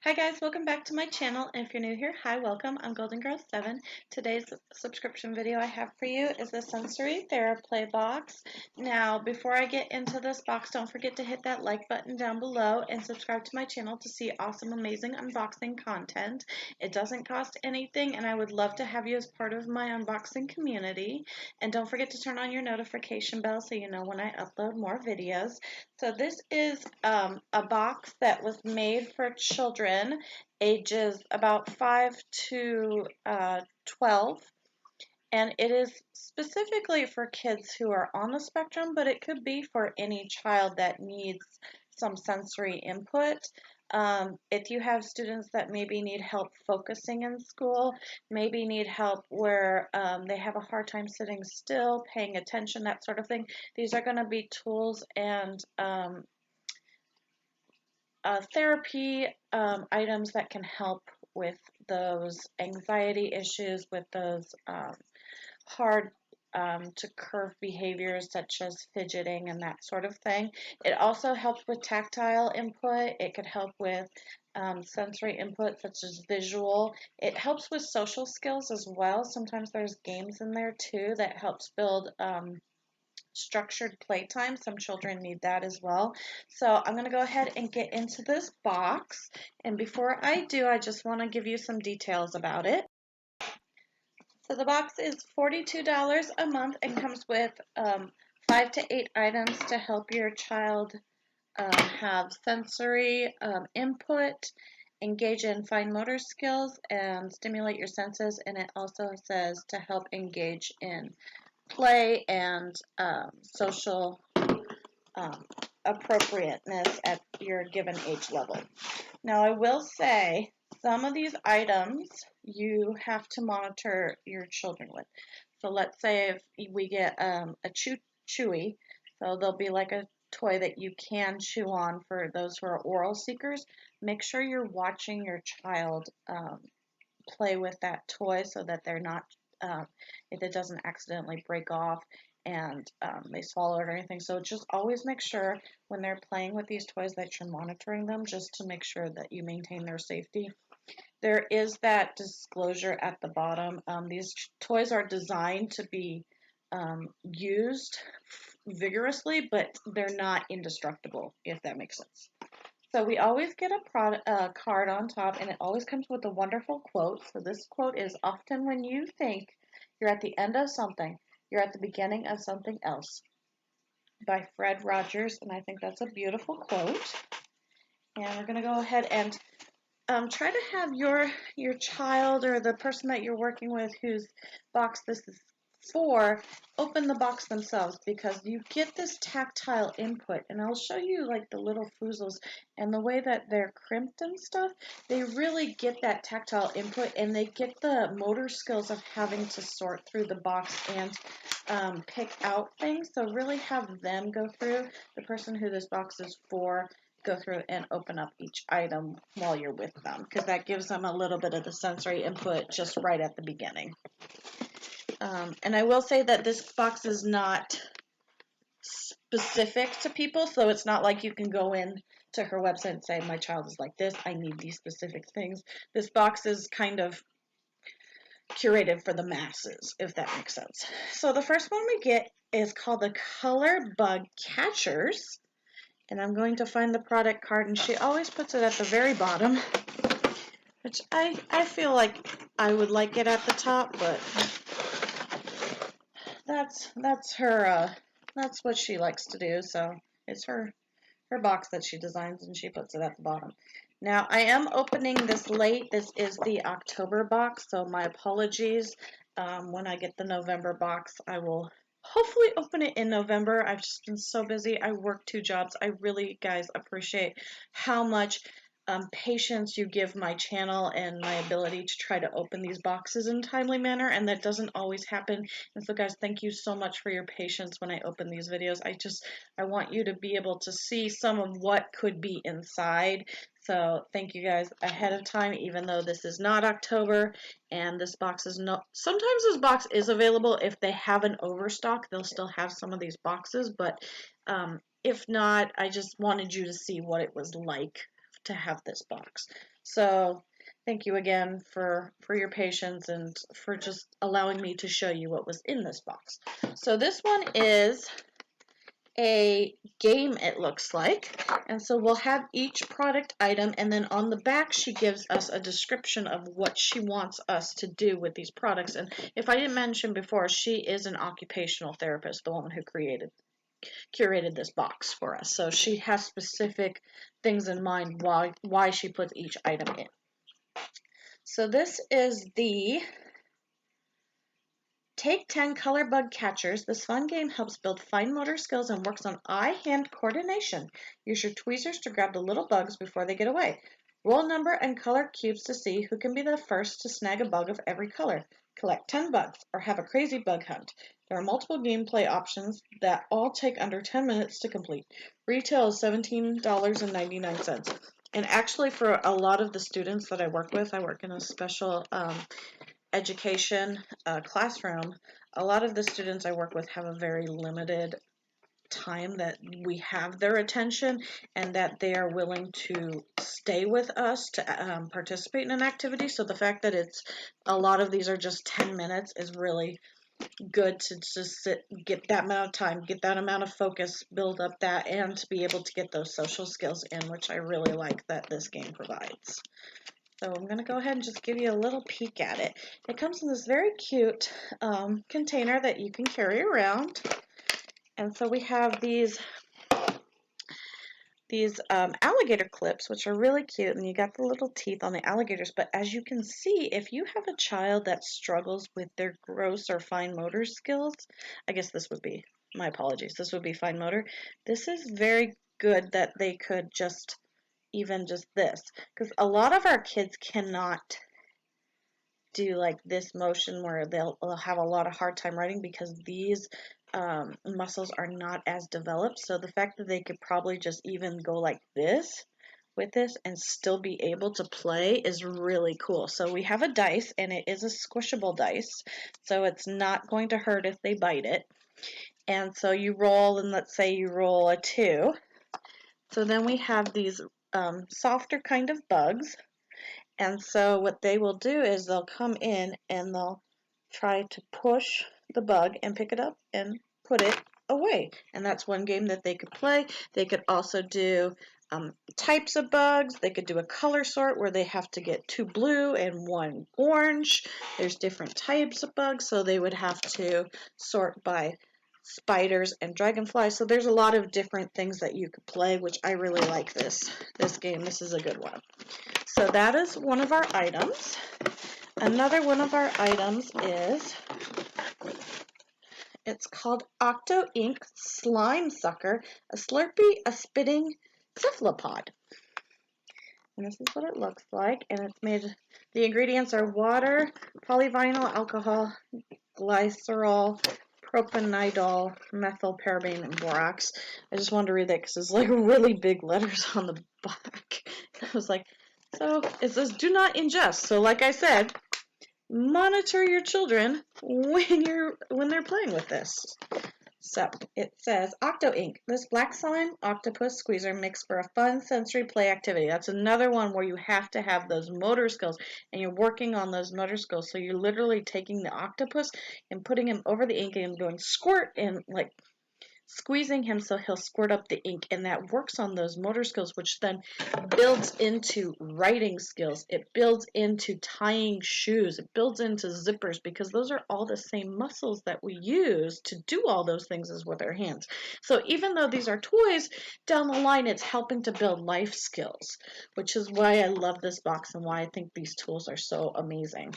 Hi guys, welcome back to my channel, and if you're new here, hi, welcome. I'm Golden Girl 7. Today's subscription video I have for you is the Sensory Theraplay box. Now, before I get into this box, don't forget to hit that like button down below and subscribe to my channel to see awesome, amazing unboxing content. It doesn't cost anything, and I would love to have you as part of my unboxing community. And don't forget to turn on your notification bell so you know when I upload more videos. So this is a box that was made for children ages about 5 to 12, and it is specifically for kids who are on the spectrum, but it could be for any child that needs some sensory input. If you have students that maybe need help focusing in school, maybe need help where they have a hard time sitting still, paying attention, that sort of thing, these are going to be tools and therapy items that can help with those anxiety issues, with those hard to curve behaviors such as fidgeting and that sort of thing. It also helps with tactile input. It could help with sensory input such as visual. It helps with social skills as well. Sometimes there's games in there too that helps build structured playtime. Some children need that as well. So I'm going to go ahead and get into this box. And before I do, I just want to give you some details about it. So the box is $42 a month and comes with 5 to 8 items to help your child have sensory input, engage in fine motor skills, and stimulate your senses. And it also says to help engage in play and social appropriateness at your given age level. Now, I will say some of these items you have to monitor your children with. So let's say if we get a chewy, so there'll be like a toy that you can chew on for those who are oral seekers. Make sure you're watching your child play with that toy so that they're not, if it doesn't accidentally break off and they swallow it or anything. So just always make sure when they're playing with these toys that you're monitoring them, just to make sure that you maintain their safety. There is that disclosure at the bottom. These toys are designed to be used vigorously, but they're not indestructible, if that makes sense. So we always get a card on top, and it always comes with a wonderful quote. So this quote is, "Often when you think you're at the end of something, you're at the beginning of something else," by Fred Rogers, and I think that's a beautiful quote. And we're going to go ahead and try to have your child or the person that you're working with whose box this is for open the box themselves, because you get this tactile input, and I'll show you like the little foozles and the way that they're crimped and stuff. They really get that tactile input, and they get the motor skills of having to sort through the box and pick out things. So really have them go through, the person who this box is for, go through and open up each item while you're with them, because that gives them a little bit of the sensory input just right at the beginning. And I will say that this box is not specific to people, so it's not like you can go in to her website and say, my child is like this, I need these specific things. This box is kind of curated for the masses, if that makes sense. So the first one we get is called the Color Bug Catchers. And I'm going to find the product card, and she always puts it at the very bottom, which I feel like I would like it at the top, but that's her, that's what she likes to do. So it's her box that she designs, and she puts it at the bottom. Now, I am opening this late. This is the October box, so my apologies. When I get the November box, I will hopefully open it in November. I've just been so busy. I work 2 jobs. I really, guys, appreciate how much patience you give my channel and my ability to try to open these boxes in a timely manner, and that doesn't always happen. And so, guys, thank you so much for your patience when I open these videos. I want you to be able to see some of what could be inside. So thank you guys ahead of time, even though this is not October and this box is not, sometimes this box is available. If they have an overstock, they'll still have some of these boxes, but if not, I just wanted you to see what it was like to have this box. So thank you again for your patience and for just allowing me to show you what was in this box. So this one is a game, it looks like, and so we'll have each product item, and then on the back she gives us a description of what she wants us to do with these products. And if I didn't mention before, she is an occupational therapist, the woman who curated this box for us, so she has specific things in mind why she puts each item in. So this is the Take 10 Color Bug Catchers. This fun game helps build fine motor skills and works on eye-hand coordination. Use your tweezers to grab the little bugs before they get away. Roll number and color cubes to see who can be the first to snag a bug of every color. Collect 10 bugs or have a crazy bug hunt. There are multiple gameplay options that all take under 10 minutes to complete. Retail is $17.99. And actually, for a lot of the students that I work with, I work in a special education classroom. A lot of the students I work with have a very limited time that we have their attention, and that they are willing to stay with us to participate in an activity. So the fact that a lot of these are just 10 minutes is really good to just sit, get that amount of time, get that amount of focus, build up that, and to be able to get those social skills in, which I really like that this game provides. So I'm going to go ahead and just give you a little peek at it. It comes in this very cute container that you can carry around. And so we have these alligator clips, which are really cute, and you got the little teeth on the alligators. But as you can see, if you have a child that struggles with their gross or fine motor skills, I guess this would be, my apologies, this would be fine motor. This is very good that they could just this, because a lot of our kids cannot do like this motion where they'll have a lot of hard time writing because these muscles are not as developed. So the fact that they could probably just even go like this with this and still be able to play is really cool. So we have a dice, and it is a squishable dice, so it's not going to hurt if they bite it. And so you roll, and let's say you roll a 2. So then we have these softer kind of bugs, and so what they will do is they'll come in and they'll try to push the bug and pick it up and put it away. And that's one game that they could play. They could also do types of bugs. They could do a color sort where they have to get 2 blue and 1 orange. There's different types of bugs, so they would have to sort by spiders and dragonflies. So there's a lot of different things that you could play, which I really like this game. This is a good one. So that is one of our items. Another one of our items is, it's called Octo Ink Slime Sucker, a Slurpee, a Spitting Cephalopod. And this is what it looks like, and it's made, the ingredients are water, polyvinyl alcohol, glycerol, propanidol, methylparaben, and borax. I just wanted to read that because it's like really big letters on the back. I was like, so it says do not ingest. So like I said, monitor your children when they're playing with this. So it says Octo Ink. This black slime octopus squeezer makes for a fun sensory play activity. That's another one where you have to have those motor skills, and you're working on those motor skills. So you're literally taking the octopus and putting him over the ink and going squirt and like squeezing him so he'll squirt up the ink, and that works on those motor skills, which then builds into writing skills. It builds into tying shoes. It builds into zippers, because those are all the same muscles that we use to do all those things as with our hands. So even though these are toys, down the line it's helping to build life skills, which is why I love this box and why I think these tools are so amazing.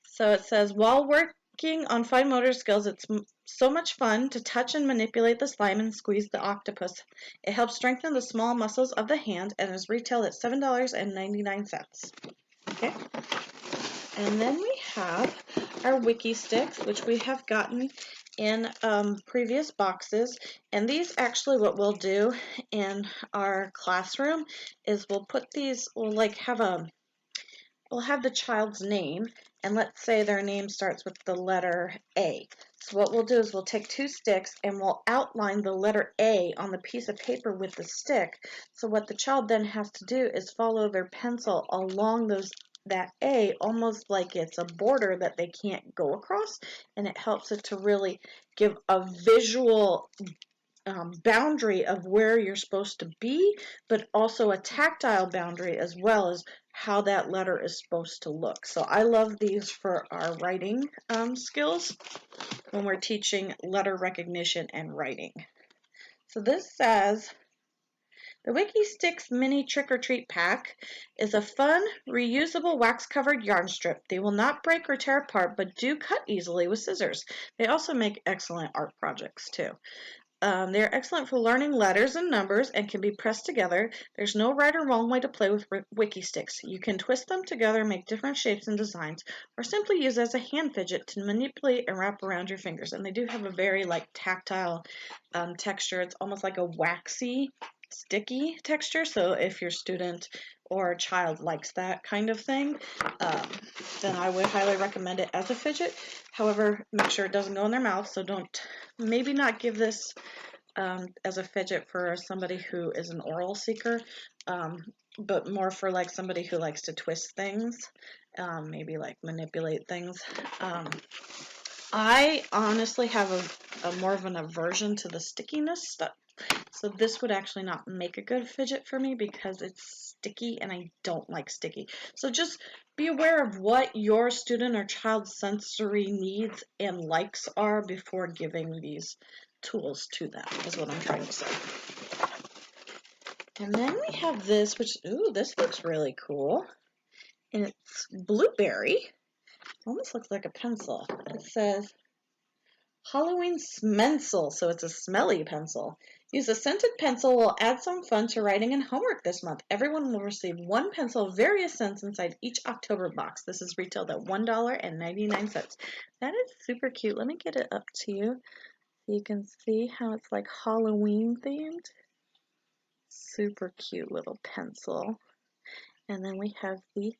So it says, while working on fine motor skills, it's so much fun to touch and manipulate the slime and squeeze the octopus. It helps strengthen the small muscles of the hand and is retailed at $7.99. Okay. And then we have our Wiki Sticks, which we have gotten in previous boxes. And these actually, what we'll do in our classroom is we'll put these, we'll like have a we'll have the child's name, and let's say their name starts with the letter A. So what we'll do is we'll take 2 sticks and we'll outline the letter A on the piece of paper with the stick. So what the child then has to do is follow their pencil along that A, almost like it's a border that they can't go across, and it helps it to really give a visual boundary of where you're supposed to be, but also a tactile boundary as well as how that letter is supposed to look. So I love these for our writing skills when we're teaching letter recognition and writing. So this says, the Wiki Sticks Mini Trick or Treat Pack is a fun, reusable wax-covered yarn strip. They will not break or tear apart, but do cut easily with scissors. They also make excellent art projects too. They're excellent for learning letters and numbers and can be pressed together. There's no right or wrong way to play with Wiki Sticks. You can twist them together, make different shapes and designs, or simply use as a hand fidget to manipulate and wrap around your fingers. And they do have a very tactile texture. It's almost like a waxy, sticky texture. So if your student or child likes that kind of thing, then I would highly recommend it as a fidget. However, make sure it doesn't go in their mouth, so maybe not give this as a fidget for somebody who is an oral seeker, but more for somebody who likes to twist things, maybe manipulate things. I honestly have a more of an aversion to the stickiness stuff. So this would actually not make a good fidget for me because it's sticky and I don't like sticky. So just be aware of what your student or child's sensory needs and likes are before giving these tools to them, is what I'm trying to say. And then we have this, which, ooh, this looks really cool. And it's blueberry. Almost looks like a pencil. It says Halloween Smencil, so it's a smelly pencil. Use a scented pencil will add some fun to writing and homework this month. Everyone will receive 1 pencil of various scents inside each October box. This is retailed at $1.99. That is super cute. Let me get it up to you so you can see how it's like Halloween themed. Super cute little pencil. And then we have the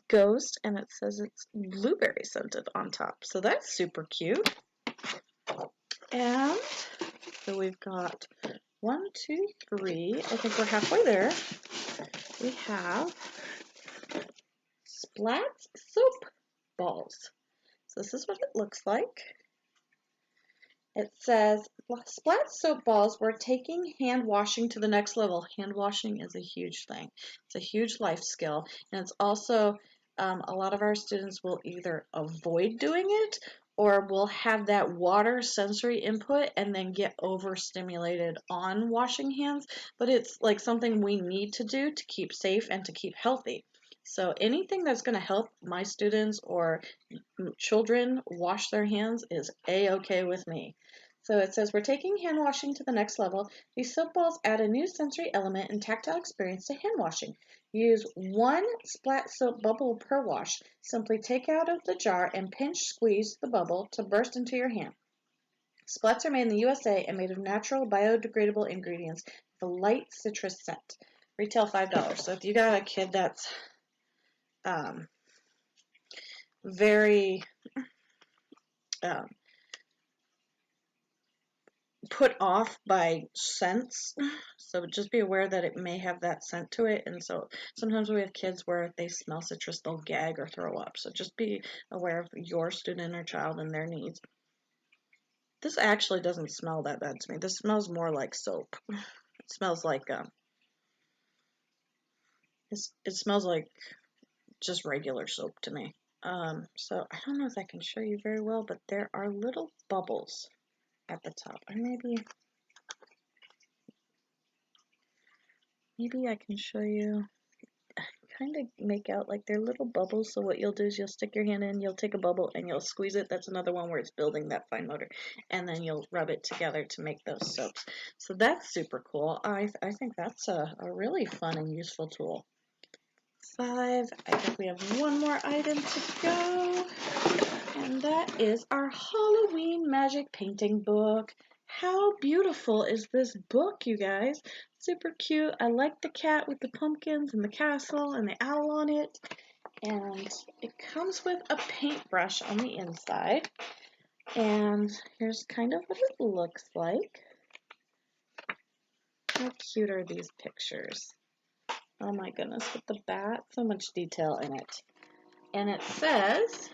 ghost, and it says it's blueberry scented on top. So that's super cute. And so we've got 1, 2, 3. I think we're halfway there. We have Splats soap balls. So this is what it looks like. It says, Splats soap balls, we're taking hand washing to the next level. Hand washing is a huge thing. It's a huge life skill. And it's also, a lot of our students will either avoid doing it or will have that water sensory input and then get overstimulated on washing hands. But it's something we need to do to keep safe and to keep healthy. So anything that's going to help my students or children wash their hands is A-okay with me. So it says, we're taking hand washing to the next level. These soap balls add a new sensory element and tactile experience to hand washing. Use 1 splat soap bubble per wash. Simply take out of the jar and pinch squeeze the bubble to burst into your hand. Splats are made in the USA and made of natural biodegradable ingredients with a light citrus scent. Retail $5. So if you got a kid that's very put off by scents, so just be aware that it may have that scent to it. And so sometimes we have kids where if they smell citrus they'll gag or throw up, so just be aware of your student or child and their needs. This actually doesn't smell that bad to me. This smells more like soap. It smells like it smells like just regular soap to me. So I don't know if I can show you very well, but there are little bubbles at the top. Or maybe I can show you. Kind of make out like they're little bubbles. So what you'll do is you'll stick your hand in, you'll take a bubble and you'll squeeze it. That's another one where it's building that fine motor. And then you'll rub it together to make those soaps. So that's super cool. I think that's a really fun and useful tool. 5. I think we have one more item to go. And that is our Halloween magic painting book. How beautiful is this book, you guys? Super cute. I like the cat with the pumpkins and the castle and the owl on it. And it comes with a paintbrush on the inside. And here's kind of what it looks like. How cute are these pictures? Oh my goodness, with the bat, so much detail in it. And it says,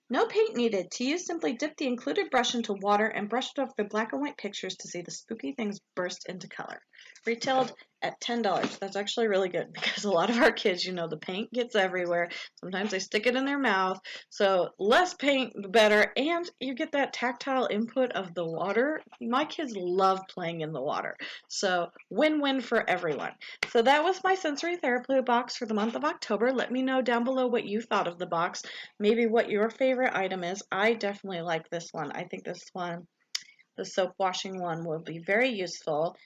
no paint needed. To use, simply dip the included brush into water and brush it over the black and white pictures to see the spooky things burst into color. Retailed at $10. That's actually really good because a lot of our kids, the paint gets everywhere. Sometimes they stick it in their mouth. So less paint, the better. And you get that tactile input of the water. My kids love playing in the water. So win-win for everyone. So that was my sensory Theraplay box for the month of October. Let me know down below what you thought of the box. Maybe what your favorite item is. I definitely like this one. I think this one, the soap washing one, will be very useful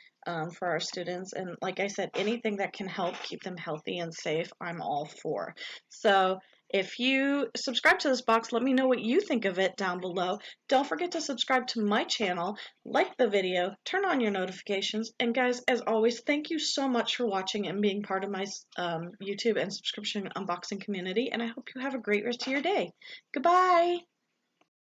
for our students. And like I said, anything that can help keep them healthy and safe, I'm all for. So if you subscribe to this box, let me know what you think of it down below. Don't forget to subscribe to my channel, like the video, turn on your notifications, and guys, as always, thank you so much for watching and being part of my YouTube and subscription unboxing community, and I hope you have a great rest of your day. Goodbye!